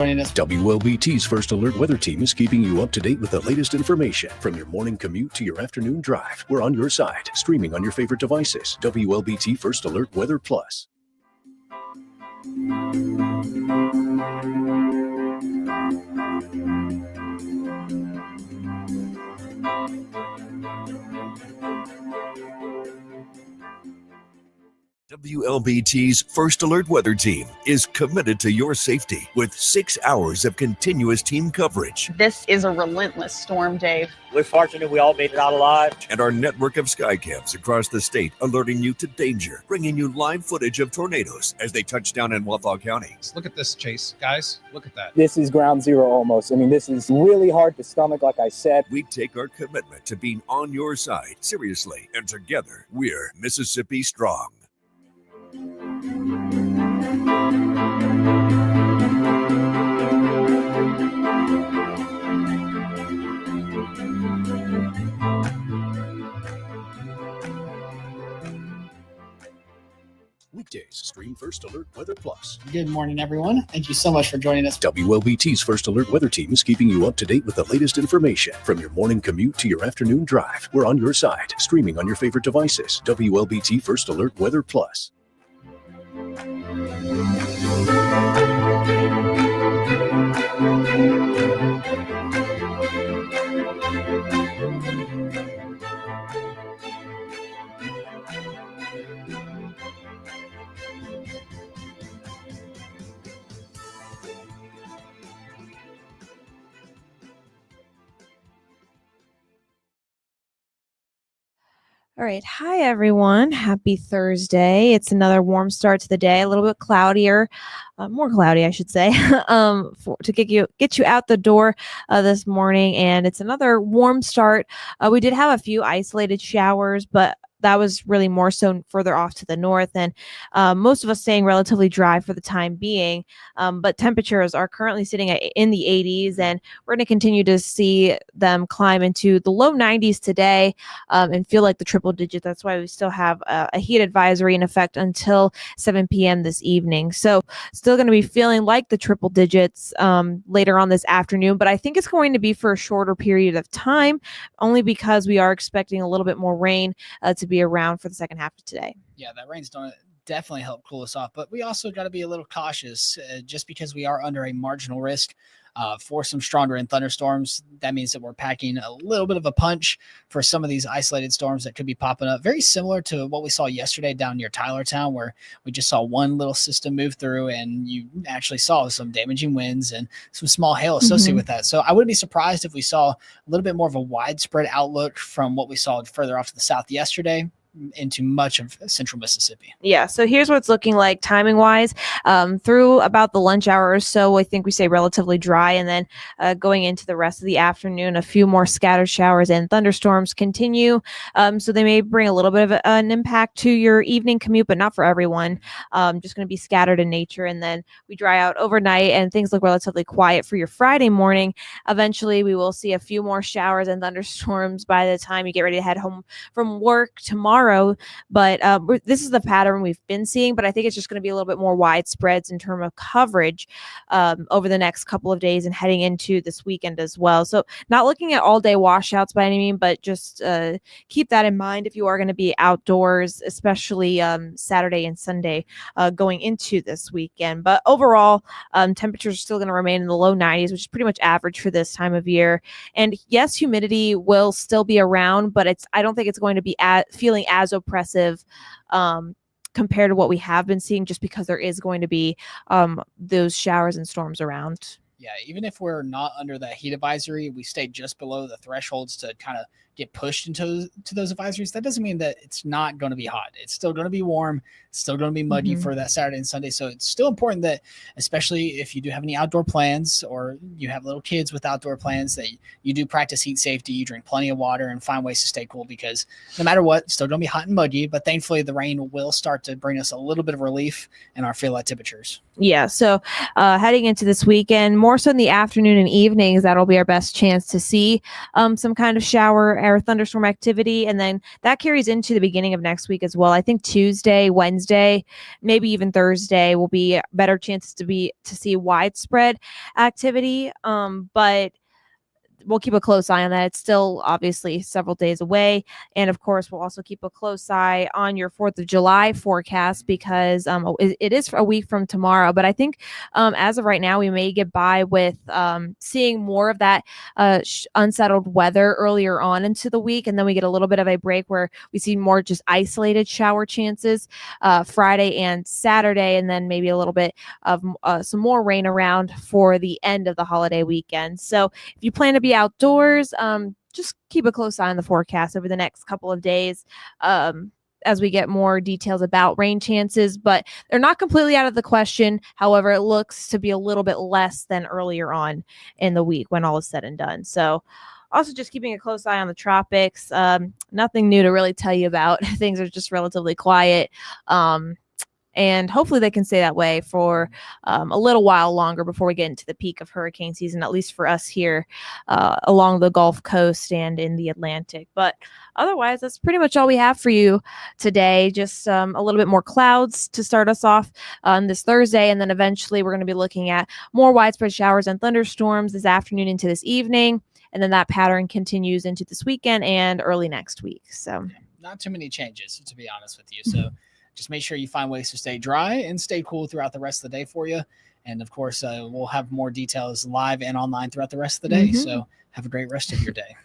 Joining us. WLBT's First Alert Weather Team is keeping you up to date with the latest information. From your morning commute to your afternoon drive, we're on your side, streaming on your favorite devices. WLBT First Alert Weather Plus. WLBT's First Alert Weather Team is committed to your safety with 6 hours of continuous team coverage. This is a relentless storm, Dave. We're fortunate we all made it out alive. And our network of sky cams across the state alerting you to danger, bringing you live footage of tornadoes as they touch down in Wathau County. Look at this, Chase. Guys, look at that. This is ground zero almost. I mean, this is really hard to stomach, like I said. We take our commitment to being on your side seriously, and together we're Mississippi Strong. Weekdays, stream First Alert Weather Plus. Good morning, everyone. Thank you so much for joining us. WLBT's First Alert Weather Team is keeping you up to date with the latest information. From your morning commute to your afternoon drive, we're on your side, streaming on your favorite devices. WLBT First Alert Weather Plus. All right. Hi, everyone. Happy Thursday. It's another warm start to the day, a little bit cloudier, more cloudy, I should say, to get you out the door this morning. And it's another warm start. We did have a few isolated showers, but that was really more so further off to the north, and most of us staying relatively dry for the time being. But temperatures are currently sitting in the 80s, and we're going to continue to see them climb into the low 90s today and feel like the triple digit. That's why we still have a heat advisory in effect until 7 p.m. this evening. So still going to be feeling like the triple digits later on this afternoon, but I think it's going to be for a shorter period of time, only because we are expecting a little bit more rain to be around for the second half of today. Yeah, that rain's done definitely help cool us off, but we also got to be a little cautious just because we are under a marginal risk for some stronger and thunderstorms. That means that we're packing a little bit of a punch for some of these isolated storms that could be popping up. Very similar to what we saw yesterday down near Tylertown, where we just saw one little system move through and you actually saw some damaging winds and some small hail associated with that. So I wouldn't be surprised if we saw a little bit more of a widespread outlook from what we saw further off to the south yesterday into much of central Mississippi. Yeah, so here's what it's looking like timing wise. Through about the lunch hour or so, I think we stay relatively dry, and then going into the rest of the afternoon, a few more scattered showers and thunderstorms continue. So they may bring a little bit of an impact to your evening commute, but not for everyone. Just going to be scattered in nature, and then we dry out overnight and things look relatively quiet for your Friday morning. Eventually, we will see a few more showers and thunderstorms by the time you get ready to head home from work tomorrow. But this is the pattern we've been seeing, but I think it's just going to be a little bit more widespread in terms of coverage over the next couple of days and heading into this weekend as well. So not looking at all day washouts by any means, but just keep that in mind if you are going to be outdoors, especially Saturday and Sunday going into this weekend. But overall, temperatures are still going to remain in the low 90s, which is pretty much average for this time of year. And yes, humidity will still be around, but I don't think it's going to be feeling as oppressive compared to what we have been seeing, just because there is going to be those showers and storms around. Yeah, even if we're not under that heat advisory, we stay just below the thresholds to kind of get pushed into those advisories. That doesn't mean that it's not going to be hot. It's still going to be warm. It's still going to be muggy for that Saturday and Sunday. So it's still important that, especially if you do have any outdoor plans or you have little kids with outdoor plans, that you do practice heat safety, you drink plenty of water and find ways to stay cool, because no matter what, it's still going to be hot and muggy, but thankfully the rain will start to bring us a little bit of relief in our feel-out temperatures. Yeah, so heading into this weekend, more so in the afternoon and evenings, that'll be our best chance to see some kind of shower our thunderstorm activity, and then that carries into the beginning of next week as well. I think Tuesday, Wednesday, maybe even Thursday will be better chances to see widespread activity. But we'll keep a close eye on that. It's still obviously several days away. And of course, we'll also keep a close eye on your 4th of July forecast because it is a week from tomorrow. But I think as of right now, we may get by with seeing more of that unsettled weather earlier on into the week. And then we get a little bit of a break where we see more just isolated shower chances Friday and Saturday, and then maybe a little bit of some more rain around for the end of the holiday weekend. So if you plan to be outdoors, just keep a close eye on the forecast over the next couple of days as we get more details about rain chances, but they're not completely out of the question. However, it looks to be a little bit less than earlier on in the week when all is said and done. So also just keeping a close eye on the tropics. Nothing new to really tell you about. Things are just relatively quiet. And hopefully they can stay that way for a little while longer before we get into the peak of hurricane season, at least for us here along the Gulf Coast and in the Atlantic. But otherwise, that's pretty much all we have for you today. Just a little bit more clouds to start us off on this Thursday. And then eventually we're going to be looking at more widespread showers and thunderstorms this afternoon into this evening. And then that pattern continues into this weekend and early next week. So not too many changes, to be honest with you. So just make sure you find ways to stay dry and stay cool throughout the rest of the day for you. And of course, we'll have more details live and online throughout the rest of the day. So have a great rest of your day.